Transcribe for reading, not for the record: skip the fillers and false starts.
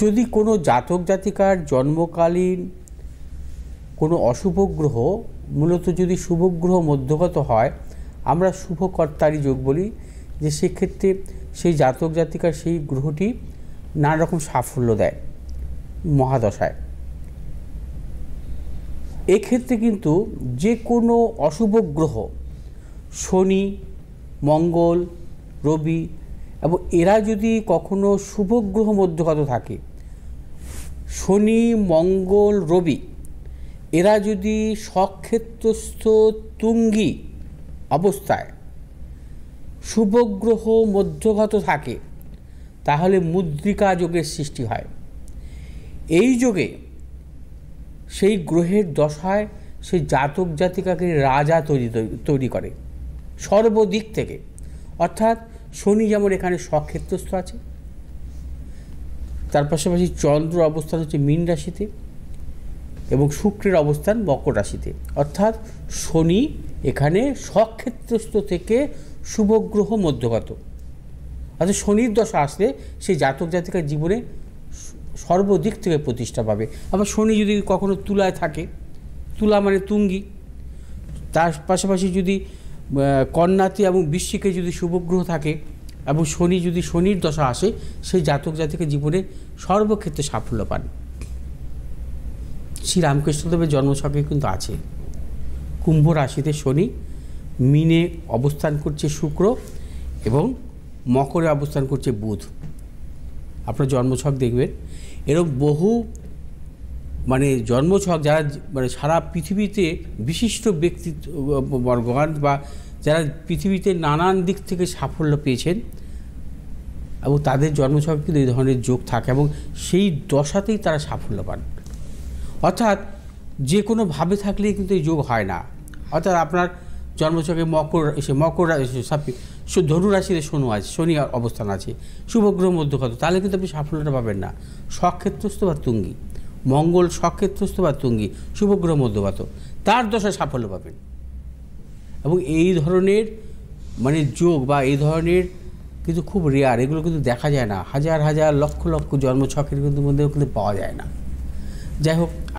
যদি কোনো জাতক জাতিকার জন্মকালীন কোনো অশুভ গ্রহ মূলত যদি শুভ গ্রহ মধ্যগত হয়, আমরা শুভকর্তারি যোগ বলি, যে সেক্ষেত্রে সেই জাতক জাতিকার সেই গ্রহটি নানা রকম সাফল্য দেয় মহাদশায়। এক্ষেত্রে কিন্তু যে কোনো অশুভ গ্রহ শনি, মঙ্গল, রবি এবং এরা যদি কখনো শুভ গ্রহ মধ্যগত থাকে, শনি, মঙ্গল, রবি এরা যদি স্বক্ষেত্রস্থ তুঙ্গি অবস্থায় শুভ গ্রহ মধ্যগত থাকে, তাহলে মুদ্রিকা যোগের সৃষ্টি হয়। এই যোগে সেই গ্রহের দশায় সেই জাতক জাতিকাকে রাজা তৈরি করে সর্বদিক থেকে। অর্থাৎ শনি যেমন এখানে স্বক্ষেত্রস্থ আছে, তার পাশাপাশি চন্দ্র অবস্থান হচ্ছে মীন রাশিতে এবং শুক্রের অবস্থান মকর রাশিতে। অর্থাৎ শনি এখানে স্বক্ষেত্রস্থ থেকে শুভ গ্রহ মধ্যগত। অর্থাৎ শনির দশা আসলে সেই জাতক জাতিকার জীবনে সর্বদিক থেকে প্রতিষ্ঠা পাবে। আবার শনি যদি কখনো তুলায় থাকে, তুলা মানে তুঙ্গি, তার পাশাপাশি যদি কন্যাতে এবং বৃশ্চিকে যদি শুভ গ্রহ থাকে এবং শনি যদি শনির দশা আসে, সেই জাতক জাতিকার জীবনে সর্বক্ষেত্রে সাফল্য পান। শ্রী রামকৃষ্ণদেবের জন্মছকে কিন্তু আছে কুম্ভ রাশিতে শনি, মীনে অবস্থান করছে শুক্র এবং মকরে অবস্থান করছে বুধ। আপনার জন্মছক দেখবেন এরকম বহু জন্মছক যারা সারা পৃথিবীতে বিশিষ্ট ব্যক্তিবর্গবান বা যারা পৃথিবীতে নানান দিক থেকে সাফল্য পেয়েছেন এবং তাদের জন্মছক কিন্তু এই ধরনের যোগ থাকে এবং সেই দশাতেই তারা সাফল্য পান। অর্থাৎ যে কোনোভাবে থাকলেই কিন্তু এই যোগ হয় না। অর্থাৎ আপনার জন্মছকে ধনু রাশিতে শনি অবস্থান আছে, শুভগ্রহ মধ্যগত, তাহলে কিন্তু আপনি সাফল্যটা পাবেন না। স্বক্ষেত্রস্থ বা তুঙ্গি, মঙ্গল স্বক্ষেত্রস্থ বা তুঙ্গি, শুভগ্রহ মধ্যগত, তার দশায় সাফল্য পাবেন। এবং এই ধরনের যোগ বা এই ধরনের কিন্তু খুব রেয়ার, এগুলো কিন্তু দেখা যায় না। হাজার হাজার লক্ষ লক্ষ জন্মছকের কিন্তু মধ্যেও কিন্তু পাওয়া যায় না। যাই হোক।